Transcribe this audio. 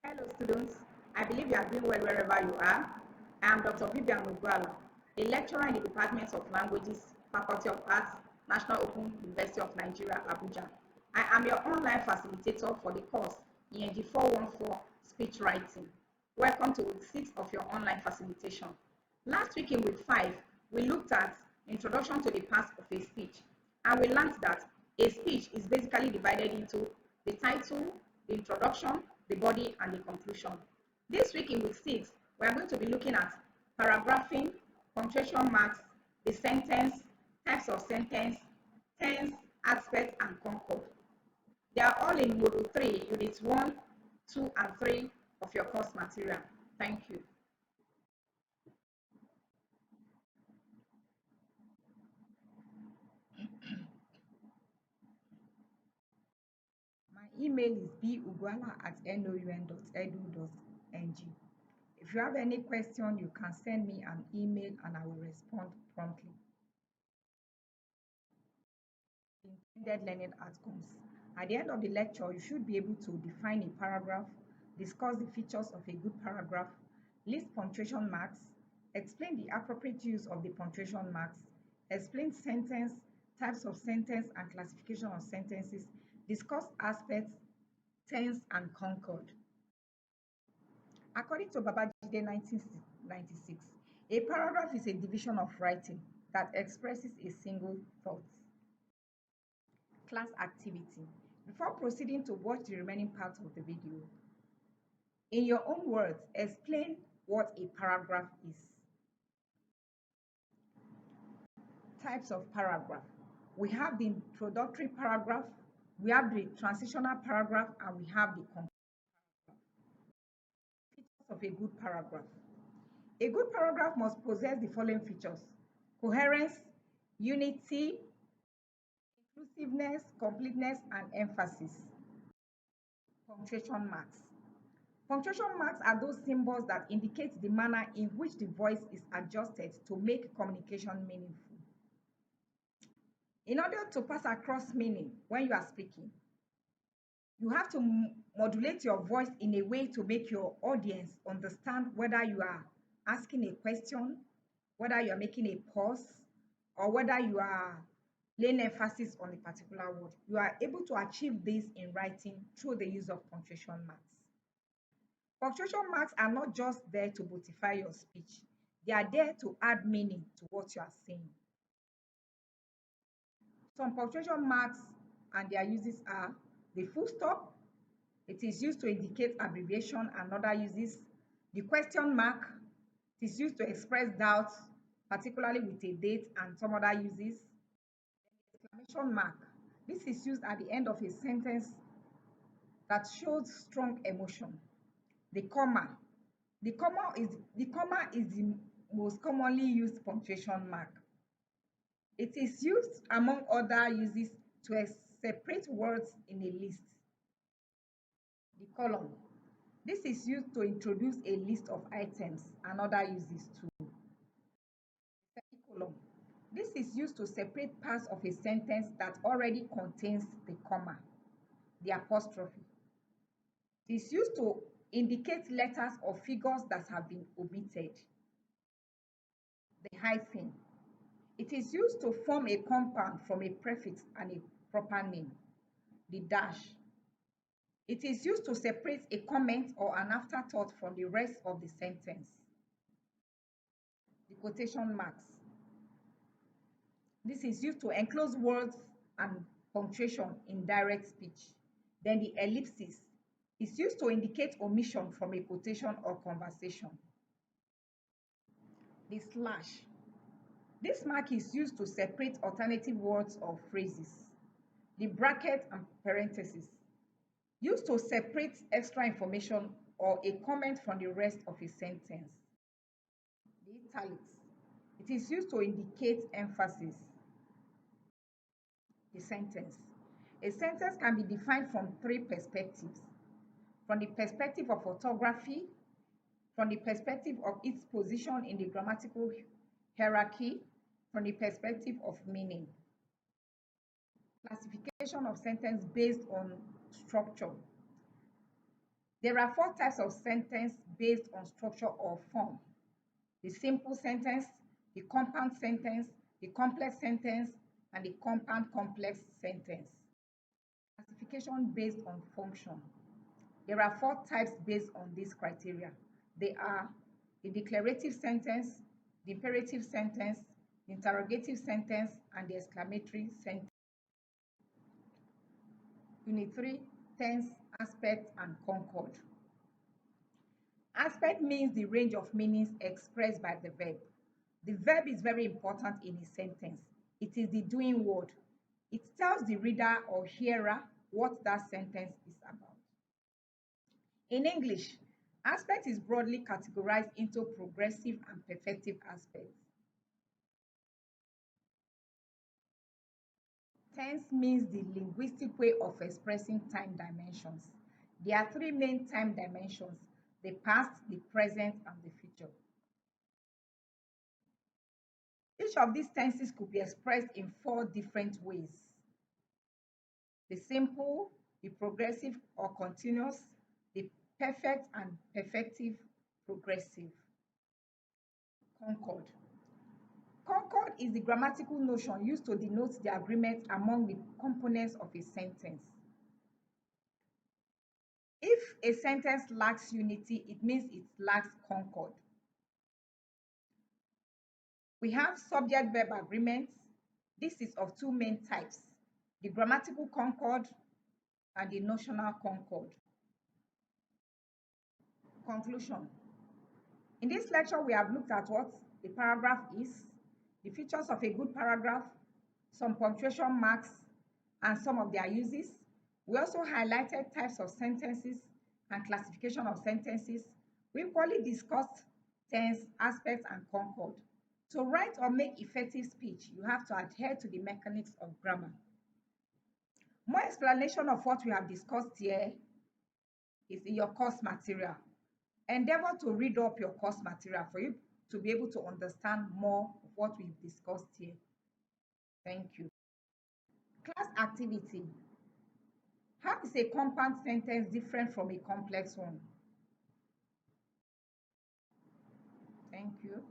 Hello students, I believe you are doing well wherever you are. I am Dr. Vivian Ogwala, a lecturer in the Department of Languages, Faculty of Arts, National Open University of Nigeria, Abuja. I am your online facilitator for the course ENG 414 Speech Writing. Welcome to week 6 of your online facilitation. Last week in week 5, we looked at Introduction to the Parts of a Speech, and we learned that a speech is basically divided into the title, the introduction, the body, and the conclusion. This week in week 6, we are going to be looking at paragraphing, punctuation marks, the sentence, types of sentence, tense, aspect, and concord. They are all in Module 3, Units 1, 2, and 3 of your course material. Thank you. My email is bugwala@noun.edu.ng. If you have any question, you can send me an email and I will respond promptly. Intended learning outcomes. At the end of the lecture, you should be able to define a paragraph, discuss the features of a good paragraph, list punctuation marks, explain the appropriate use of the punctuation marks, explain sentence, types of sentence and classification of sentences, discuss aspects, tense, and concord. According to Babajide 1996, a paragraph is a division of writing that expresses a single thought. Class activity. Before proceeding to watch the remaining parts of the video, in your own words, explain what a paragraph is. Types of paragraph. We have the introductory paragraph, we have the transitional paragraph, and we have the conclusion paragraph. Features of a good paragraph. A good paragraph must possess the following features: coherence, unity, inclusiveness, completeness, and emphasis. Punctuation marks. Punctuation marks are those symbols that indicate the manner in which the voice is adjusted to make communication meaningful. In order to pass across meaning when you are speaking, you have to modulate your voice in a way to make your audience understand whether you are asking a question, whether you are making a pause, or whether you are laying emphasis on a particular word. You are able to achieve this in writing through the use of punctuation marks. Punctuation marks are not just there to beautify your speech, they are there to add meaning to what you are saying. Some punctuation marks and their uses are the full stop. It is used to indicate abbreviation and other uses. The question mark. It is used to express doubt, particularly with a date and some other uses. The exclamation mark. This is used at the end of a sentence that shows strong emotion. The comma. The comma is the most commonly used punctuation mark. It is used, among other uses, to separate words in a list. The column. This is used to introduce a list of items and other uses too. The semicolon. This is used to separate parts of a sentence that already contains the comma. The apostrophe. It is used to indicate letters or figures that have been omitted. The hyphen. It is used to form a compound from a prefix and a proper name. The dash. It is used to separate a comment or an afterthought from the rest of the sentence. The quotation marks. This is used to enclose words and punctuation in direct speech. Then the ellipsis is used to indicate omission from a quotation or conversation. The slash. This mark is used to separate alternative words or phrases. The bracket and parenthesis, used to separate extra information or a comment from the rest of a sentence. The italics. It is used to indicate emphasis. The sentence. A sentence can be defined from three perspectives: from the perspective of orthography, from the perspective of its position in the grammatical hierarchy, from the perspective of meaning. Classification of sentence based on structure. There are four types of sentence based on structure or form: the simple sentence, the compound sentence, the complex sentence, and the compound complex sentence. Classification based on function. There are four types based on this criteria. They are the declarative sentence, the imperative sentence, the interrogative sentence, and the exclamatory sentence. Unit 3, tense, aspect, and concord. Aspect means the range of meanings expressed by the verb. The verb is very important in a sentence. It is the doing word. It tells the reader or hearer what that sentence is about. In English, aspect is broadly categorized into progressive and perfective aspects. Tense means the linguistic way of expressing time dimensions. There are three main time dimensions: the past, the present, and the future. Each of these tenses could be expressed in four different ways: the simple, the progressive or continuous, the perfect and perfective progressive. Concord. Concord is the grammatical notion used to denote the agreement among the components of a sentence. If a sentence lacks unity, it means it lacks concord. We have subject-verb agreements. This is of two main types: the grammatical concord and the notional concord. Conclusion. In this lecture, we have looked at what a paragraph is, the features of a good paragraph, some punctuation marks, and some of their uses. We also highlighted types of sentences and classification of sentences. We equally discussed tense, aspects, and concord. To write or make effective speech, you have to adhere to the mechanics of grammar. More explanation of what we have discussed here is in your course material. Endeavor to read up your course material for you to be able to understand more of what we've discussed here. Thank you. Class activity. How is a compound sentence different from a complex one? Thank you.